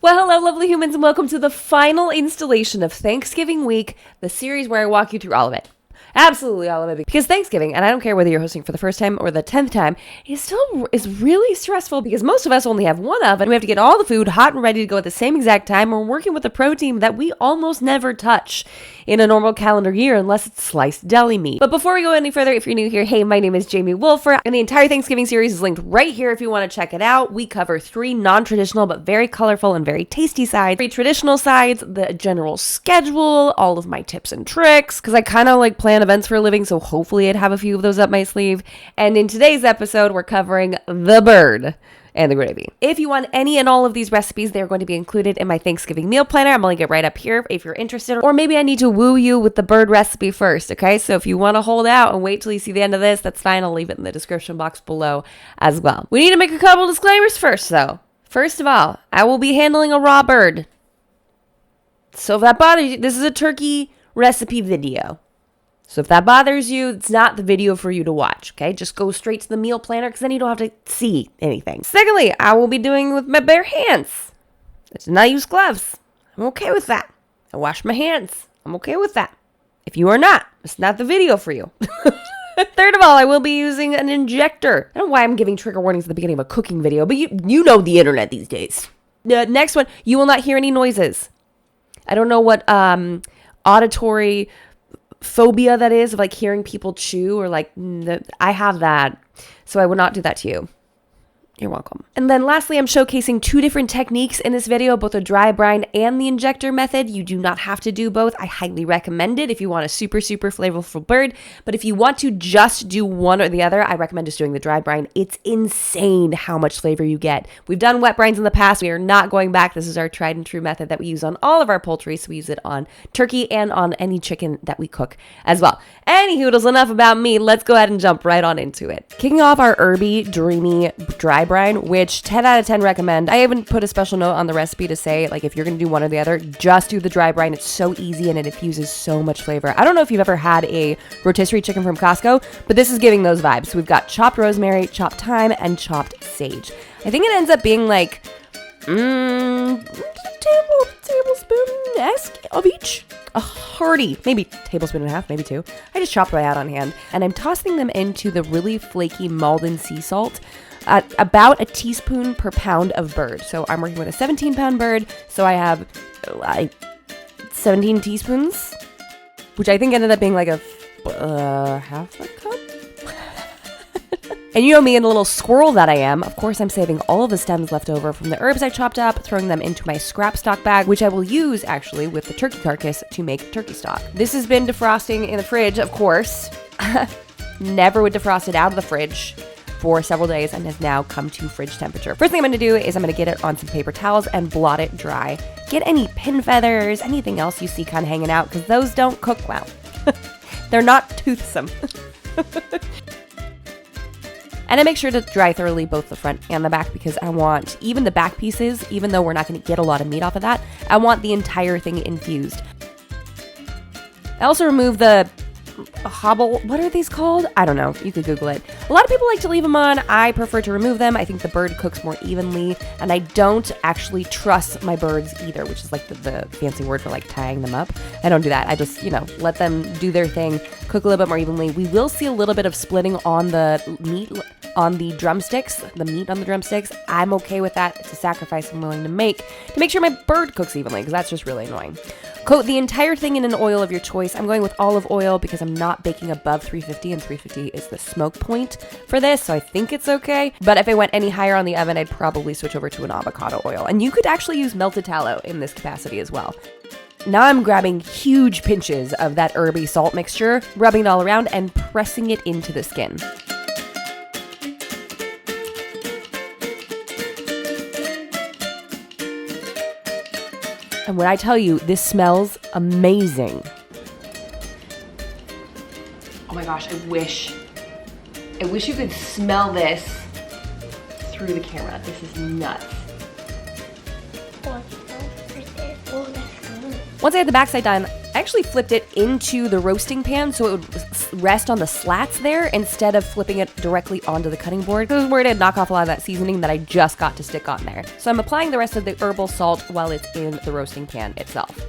Well, hello, lovely humans, and welcome to the final installation of Thanksgiving week, the series where I walk you through all of it. Absolutely all of it. Because Thanksgiving, and I don't care whether you're hosting for the first time or the 10th time, is really stressful because most of us only have one oven. We have to get all the food hot and ready to go at the same exact time. We're working with a protein that we almost never touch in a normal calendar year unless it's sliced deli meat. But before we go any further, if you're new here, hey, my name is JamieWolfer, and the entire Thanksgiving series is linked right here if you want to check it out. We cover 3 non-traditional but very colorful and very tasty sides, 3 traditional sides, the general schedule, all of my tips and tricks, because I kind of like plan events for a living, so hopefully I'd have a few of those up my sleeve. And in today's episode, we're covering the bird and the gravy. If you want any and all of these recipes, they're going to be included in my Thanksgiving meal planner. I'm going to get right up here if you're interested, or maybe I need to woo you with the bird recipe first, okay? So if you want to hold out and wait till you see the end of this, that's fine. I'll leave it in the description box below as well. We need to make a couple disclaimers first, though. First of all, I will be handling a raw bird. So if that bothers you, this is a turkey recipe video. So if that bothers you, it's not the video for you to watch, okay? Just go straight to the meal planner because then you don't have to see anything. Secondly, I will be doing it with my bare hands. I did not use gloves. I'm okay with that. I wash my hands. I'm okay with that. If you are not, it's not the video for you. Third of all, I will be using an injector. I don't know why I'm giving trigger warnings at the beginning of a cooking video, but you know the internet these days. The next one, you will not hear any noises. I don't know what auditory phobia that is, of like hearing people chew or like, I have that. So I would not do that to you. You're welcome. And then lastly, I'm showcasing 2 different techniques in this video, both the dry brine and the injector method. You do not have to do both. I highly recommend it if you want a super, super flavorful bird. But if you want to just do one or the other, I recommend just doing the dry brine. It's insane how much flavor you get. We've done wet brines in the past. We are not going back. This is our tried and true method that we use on all of our poultry. So we use it on turkey and on any chicken that we cook as well. Any hoodles, enough about me. Let's go ahead and jump right on into it. Kicking off our herby, dreamy dry brine, which 10 out of 10 recommend. I even put a special note on the recipe to say, like, if you're going to do one or the other, just do the dry brine. It's so easy and it infuses so much flavor. I don't know if you've ever had a rotisserie chicken from Costco, but this is giving those vibes. So we've got chopped rosemary, chopped thyme, and chopped sage. I think it ends up being like tablespoon-esque of each. A hearty, maybe tablespoon and a half, maybe 2. I just chopped right out on hand. And I'm tossing them into the really flaky Malden sea salt at about a teaspoon per pound of bird. So I'm working with a 17-pound bird. So I have 17 teaspoons, which I think ended up being like a half a cup. And you know me and the little squirrel that I am, of course I'm saving all of the stems left over from the herbs I chopped up, throwing them into my scrap stock bag, which I will use actually with the turkey carcass to make turkey stock. This has been defrosting in the fridge, of course. Never would defrost it out of the fridge for several days and has now come to fridge temperature. First thing I'm going to do is I'm going to get it on some paper towels and blot it dry. Get any pin feathers, anything else you see kind of hanging out, because those don't cook well. They're not toothsome. And I make sure to dry thoroughly both the front and the back because I want even the back pieces, even though we're not going to get a lot of meat off of that, I want the entire thing infused. I also remove the hobble, what are these called? I don't know. You could Google it. A lot of people like to leave them on. I prefer to remove them. I think the bird cooks more evenly, and I don't actually truss my birds either, which is like the fancy word for like tying them up. I don't do that. I just, let them do their thing, cook a little bit more evenly. We will see a little bit of splitting on the meat on the drumsticks, the meat on the drumsticks. I'm okay with that. It's a sacrifice I'm willing to make sure my bird cooks evenly, because that's just really annoying. Coat the entire thing in an oil of your choice. I'm going with olive oil because I'm not baking above 350, and 350 is the smoke point for this, so I think it's okay. But if I went any higher on the oven, I'd probably switch over to an avocado oil. And you could actually use melted tallow in this capacity as well. Now I'm grabbing huge pinches of that herby salt mixture, rubbing it all around and pressing it into the skin. And when I tell you, this smells amazing. Oh my gosh, I wish you could smell this through the camera. This is nuts. Once I had the backside done, I actually flipped it into the roasting pan so it would rest on the slats there instead of flipping it directly onto the cutting board. I was worried I'd knock off a lot of that seasoning that I just got to stick on there. So I'm applying the rest of the herbal salt while it's in the roasting pan itself.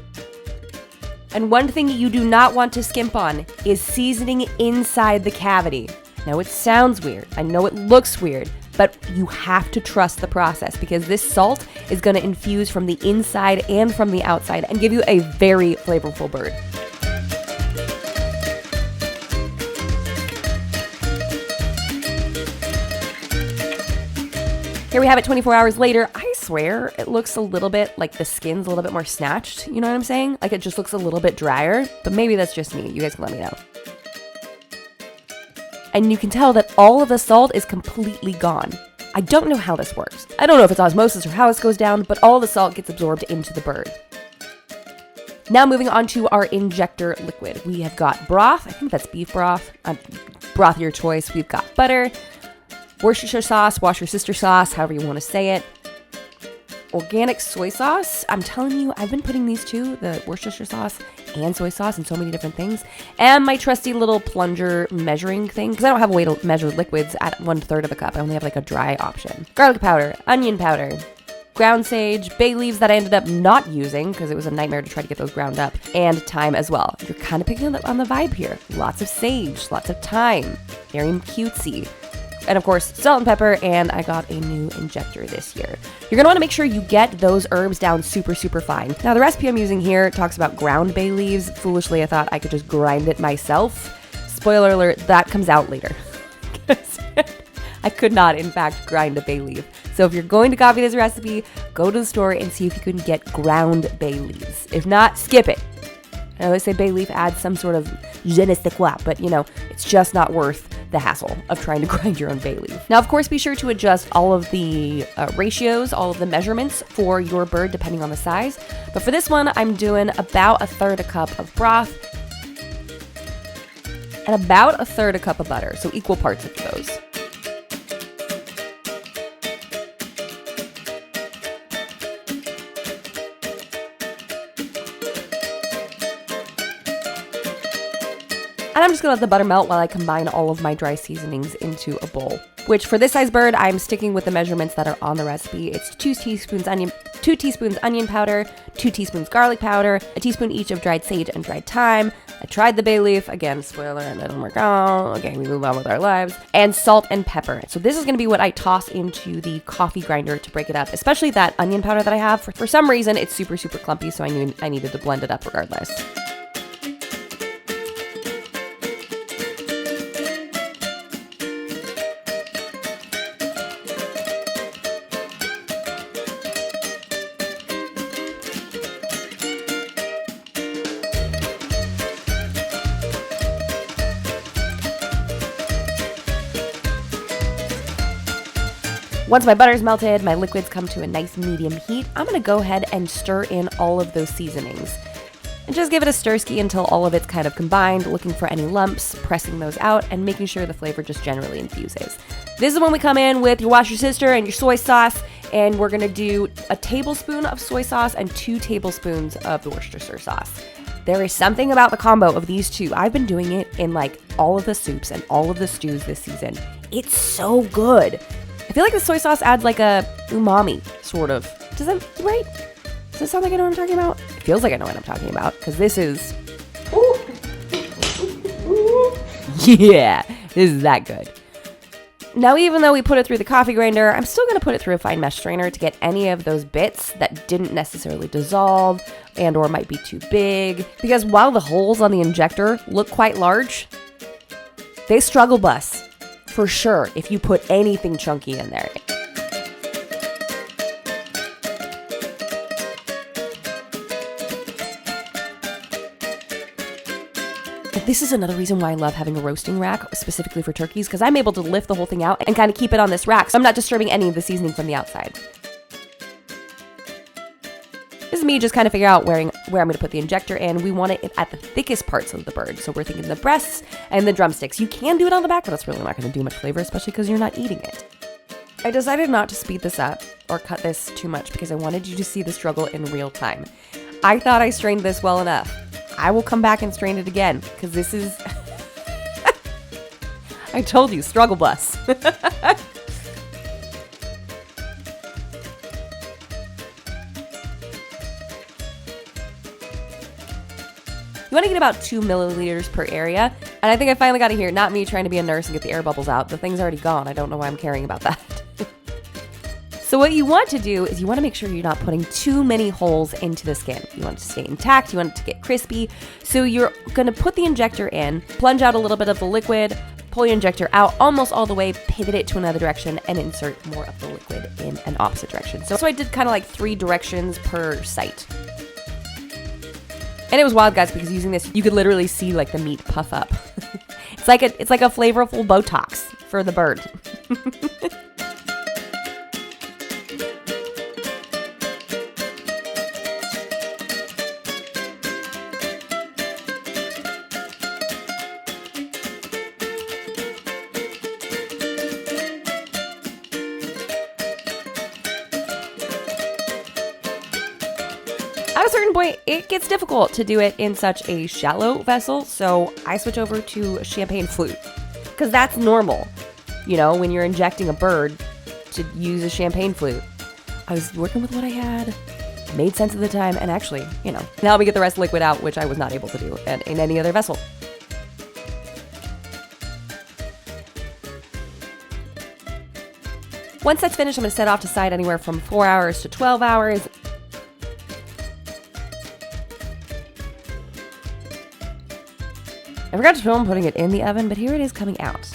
And one thing you do not want to skimp on is seasoning inside the cavity. Now it sounds weird, I know it looks weird, but you have to trust the process because this salt is going to infuse from the inside and from the outside and give you a very flavorful bird. Here we have it 24 hours later. I swear it looks a little bit like the skin's a little bit more snatched. You know what I'm saying? Like it just looks a little bit drier, but maybe that's just me. You guys can let me know. And you can tell that all of the salt is completely gone. I don't know how this works. I don't know if it's osmosis or how this goes down, but all the salt gets absorbed into the bird. Now moving on to our Injector Liquid. We have got broth. I think that's beef broth. Broth of your choice. We've got butter, Worcestershire sauce, Worcestershire sauce, however you want to say it. Organic soy sauce. I'm telling you, I've been putting these two, the Worcestershire sauce and soy sauce, in so many different things. And my trusty little plunger measuring thing, because I don't have a way to measure liquids at 1/3 of a cup. I only have like a dry option. Garlic powder, onion powder, ground sage, bay leaves that I ended up not using because it was a nightmare to try to get those ground up, and thyme as well. You're kind of picking on the vibe here. Lots of sage, lots of thyme, very cutesy. And of course, salt and pepper, and I got a new injector this year. You're gonna wanna make sure you get those herbs down super, super fine. Now the recipe I'm using here talks about ground bay leaves. Foolishly, I thought I could just grind it myself. Spoiler alert, that comes out later. I could not, in fact, grind a bay leaf. So if you're going to copy this recipe, go to the store and see if you can get ground bay leaves. If not, skip it. I always say bay leaf adds some sort of je ne sais quoi, but you know, it's just not worth the hassle of trying to grind your own bay leaf. Now, of course, be sure to adjust all of the ratios, all of the measurements for your bird depending on the size. But for this one, I'm doing about 1/3 a cup of broth and about 1/3 a cup of butter, so equal parts of those. And I'm just gonna let the butter melt while I combine all of my dry seasonings into a bowl. Which for this size bird, I'm sticking with the measurements that are on the recipe. It's 2 teaspoons onion powder, 2 teaspoons garlic powder, a teaspoon each of dried sage and dried thyme. I tried the bay leaf, again, spoiler, it didn't work out. Okay, we move on with our lives. And salt and pepper. So this is gonna be what I toss into the coffee grinder to break it up, especially that onion powder that I have. For some reason, it's super, super clumpy, so I knew I needed to blend it up regardless. Once my butter's melted, my liquids come to a nice medium heat, I'm gonna go ahead and stir in all of those seasonings. And just give it a stir-ski until all of it's kind of combined, looking for any lumps, pressing those out, and making sure the flavor just generally infuses. This is when we come in with your Worcestershire and your soy sauce, and we're gonna do a tablespoon of soy sauce and 2 tablespoons of the Worcestershire sauce. There is something about the combo of these two. I've been doing it in like all of the soups and all of the stews this season. It's so good. I feel like the soy sauce adds like a umami, sort of. Does that, right? Does it sound like I know what I'm talking about? It feels like I know what I'm talking about, because this is... Yeah, this is that good. Now, even though we put it through the coffee grinder, I'm still going to put it through a fine mesh strainer to get any of those bits that didn't necessarily dissolve and or might be too big. Because while the holes on the injector look quite large, they struggle bus. For sure, if you put anything chunky in there. This is another reason why I love having a roasting rack, specifically for turkeys, because I'm able to lift the whole thing out and kind of keep it on this rack, so I'm not disturbing any of the seasoning from the outside. This is me just kind of figuring out where I'm going to put the injector, and we want it at the thickest parts of the bird. So we're thinking the breasts and the drumsticks. You can do it on the back, but that's really not going to do much flavor, especially because you're not eating it. I decided not to speed this up or cut this too much because I wanted you to see the struggle in real time. I thought I strained this well enough. I will come back and strain it again because this is, I told you, struggle bus. You want to get about 2 milliliters per area. And I think I finally got it here. Not me trying to be a nurse and get the air bubbles out. The thing's already gone. I don't know why I'm caring about that. So what you want to do is you want to make sure you're not putting too many holes into the skin. You want it to stay intact. You want it to get crispy. So you're going to put the injector in, plunge out a little bit of the liquid, pull your injector out almost all the way, pivot it to another direction, and insert more of the liquid in an opposite direction. So I did kind of like 3 directions per site. And it was wild, guys, because using this, you could literally see like the meat puff up. It's like a flavorful Botox for the bird. At a certain point, it gets difficult to do it in such a shallow vessel, so I switch over to a champagne flute, because that's normal, you know, when you're injecting a bird, to use a champagne flute. I was working with what I had, made sense at the time, and actually, you know, now we get the rest liquid out, which I was not able to do in any other vessel. Once that's finished, I'm going to set off to side anywhere from 4 hours to 12 hours. I forgot to film putting it in the oven, but here it is coming out.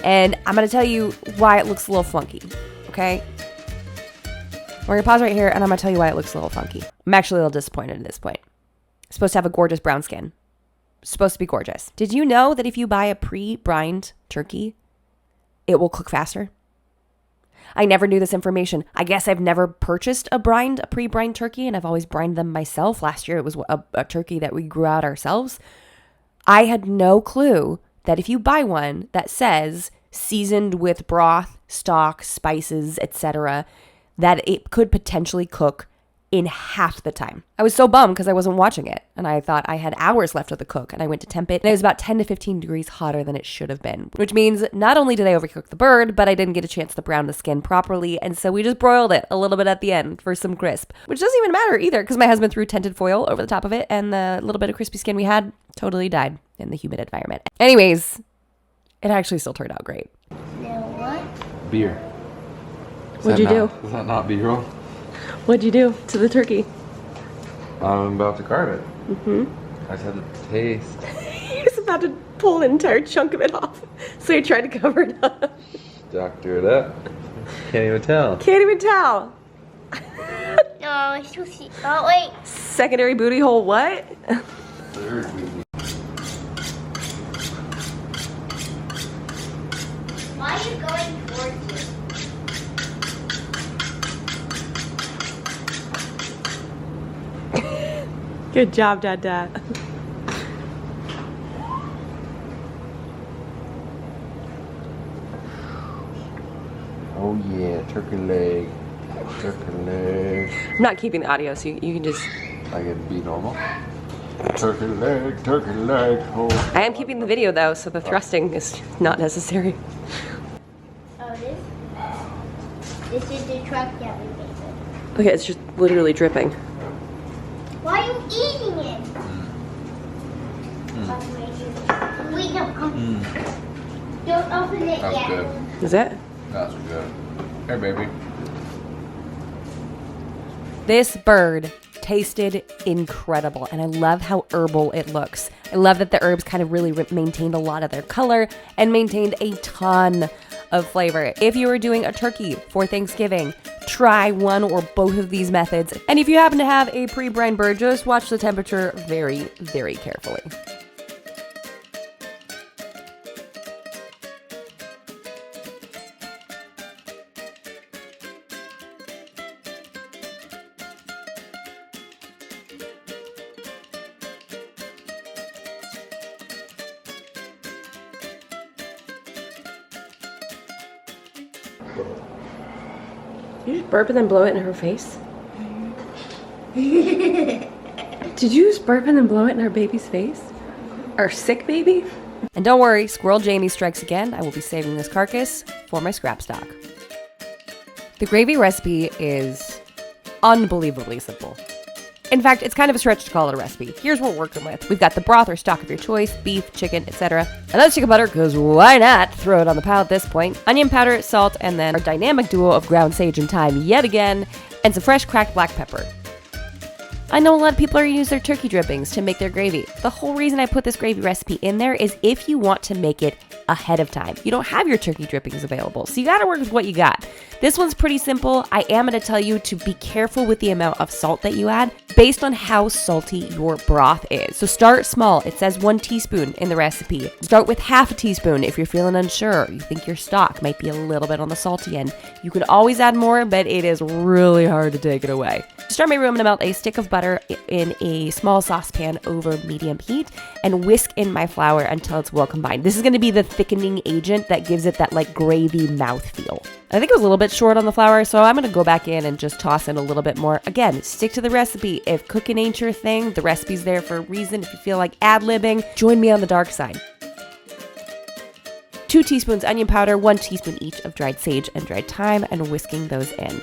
And I'm going to tell you why it looks a little funky, okay? We're going to pause right here, and I'm going to tell you why it looks a little funky. I'm actually a little disappointed at this point. It's supposed to have a gorgeous brown skin. It's supposed to be gorgeous. Did you know that if you buy a pre-brined turkey, it will cook faster? I never knew this information. I guess I've never purchased a pre-brined turkey, and I've always brined them myself. Last year, it was a turkey that we grew out ourselves. I had no clue that if you buy one that says seasoned with broth, stock, spices, etc., that it could potentially cook in half the time. I was so bummed because I wasn't watching it, and I thought I had hours left of the cook, and I went to temp it, and it was about 10 to 15 degrees hotter than it should have been, which means not only did I overcook the bird, but I didn't get a chance to brown the skin properly, and so we just broiled it a little bit at the end for some crisp, which doesn't even matter either because my husband threw tinted foil over the top of it, and the little bit of crispy skin we had totally died in the humid environment. Anyways, it actually still turned out great. Now what? Beer. What'd you do? Is that not B-roll? What'd you do to the turkey? I'm about to carve it. Mm-hmm. I just had to taste. He was about to pull an entire chunk of it off, so he tried to cover it up. Doctor it up. Can't even tell. Can't even tell. No, it's too sweet. Oh, wait. Secondary booty hole what? Third booty. Why are you going towards you? Good job, Dad. Oh yeah, turkey leg. Turkey leg. I'm not keeping the audio, so you can just... I get to be normal. Turkey leg, turkey leg. Oh. I am keeping the video, though, so the thrusting is not necessary. Oh, this is the truck that we made. Okay, it's just literally dripping. Why are you eating it? Wait, no, come. Don't open it That's yet. good. Is it? That's good. Hey, baby. This bird tasted incredible, and I love how herbal it looks. I love that the herbs kind of really maintained a lot of their color and maintained a ton of flavor. If you are doing a turkey for Thanksgiving, try one or both of these methods. And if you happen to have a pre-brined bird, just watch the temperature very, very carefully. You just burp and then blow it in her face? Did you just burp and then blow it in our baby's face? Our sick baby? And don't worry, Squirrel Jamie strikes again. I will be saving this carcass for my scrap stock. The gravy recipe is unbelievably simple. In fact, it's kind of a stretch to call it a recipe. Here's what we're working with. We've got the broth or stock of your choice, beef, chicken, etc. Another stick of butter, because why not? Throw it on the pile at this point. Onion powder, salt, and then our dynamic duo of ground sage and thyme yet again, and some fresh cracked black pepper. I know a lot of people are going to use their turkey drippings to make their gravy. The whole reason I put this gravy recipe in there is if you want to make it ahead of time. You don't have your turkey drippings available, so you got to work with what you got. This one's pretty simple. I am going to tell you to be careful with the amount of salt that you add based on how salty your broth is. So start small. It says 1 teaspoon in the recipe. Start with half a teaspoon if you're feeling unsure. You think your stock might be a little bit on the salty end. You can always add more, but it is really hard to take it away. To start my room, I'm going to melt a stick of butter in a small saucepan over medium heat and whisk in my flour until it's well combined. This is going to be the thickening agent that gives it that like gravy mouthfeel. I think it was a little bit short on the flour, so I'm going to go back in and just toss in a little bit more. Again, stick to the recipe. If cooking ain't your thing, the recipe's there for a reason. If you feel like ad-libbing, join me on the dark side. 2 teaspoons onion powder, 1 teaspoon each of dried sage and dried thyme, and whisking those in.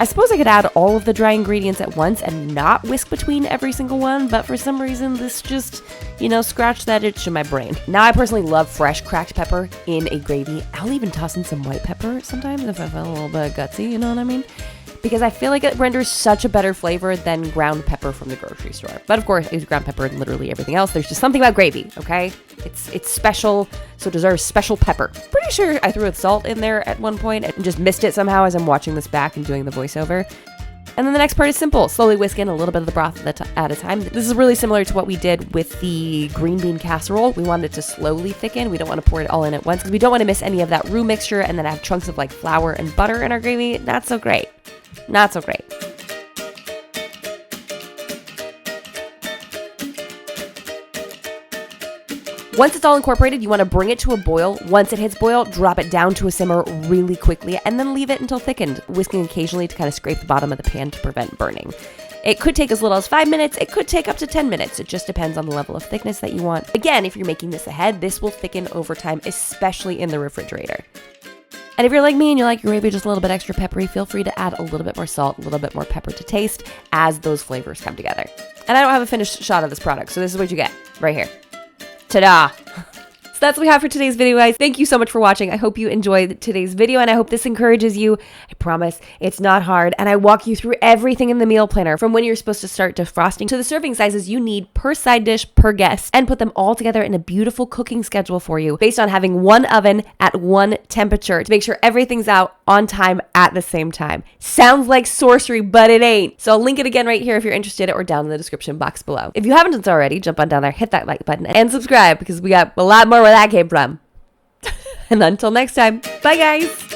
I suppose I could add all of the dry ingredients at once and not whisk between every single one, but for some reason this just, scratched that itch in my brain. Now I personally love fresh cracked pepper in a gravy. I'll even toss in some white pepper sometimes if I feel a little bit gutsy, you know what I mean? Because I feel like it renders such a better flavor than ground pepper from the grocery store. But of course, it's ground pepper and literally everything else. There's just something about gravy, okay? It's special, so it deserves special pepper. Pretty sure I threw salt in there at one point and just missed it somehow as I'm watching this back and doing the voiceover. And then the next part is simple. Slowly whisk in a little bit of the broth at a time. This is really similar to what we did with the green bean casserole. We wanted it to slowly thicken. We don't want to pour it all in at once because we don't want to miss any of that roux mixture and then have chunks of like flour and butter in our gravy. Not so great. Not so great. Once it's all incorporated, you want to bring it to a boil. Once it hits boil, drop it down to a simmer really quickly and then leave it until thickened, whisking occasionally to kind of scrape the bottom of the pan to prevent burning. It could take as little as 5 minutes. It could take up to 10 minutes. It just depends on the level of thickness that you want. Again, if you're making this ahead, this will thicken over time, especially in the refrigerator. And if you're like me and you like your gravy just a little bit extra peppery, feel free to add a little bit more salt, a little bit more pepper to taste as those flavors come together. And I don't have a finished shot of this product, so this is what you get right here. Ta-da! So that's what we have for today's video, guys. Thank you so much for watching. I hope you enjoyed today's video, and I hope this encourages you. I promise it's not hard, and I walk you through everything in the meal planner, from when you're supposed to start defrosting to the serving sizes you need per side dish per guest, and put them all together in a beautiful cooking schedule for you based on having one oven at one temperature to make sure everything's out on time at the same time. Sounds like sorcery, but it ain't. So I'll link it again right here if you're interested, or down in the description box below. If you haven't done so already, jump on down there, hit that like button, and subscribe because we got a lot more where that came from. And until next time, bye guys!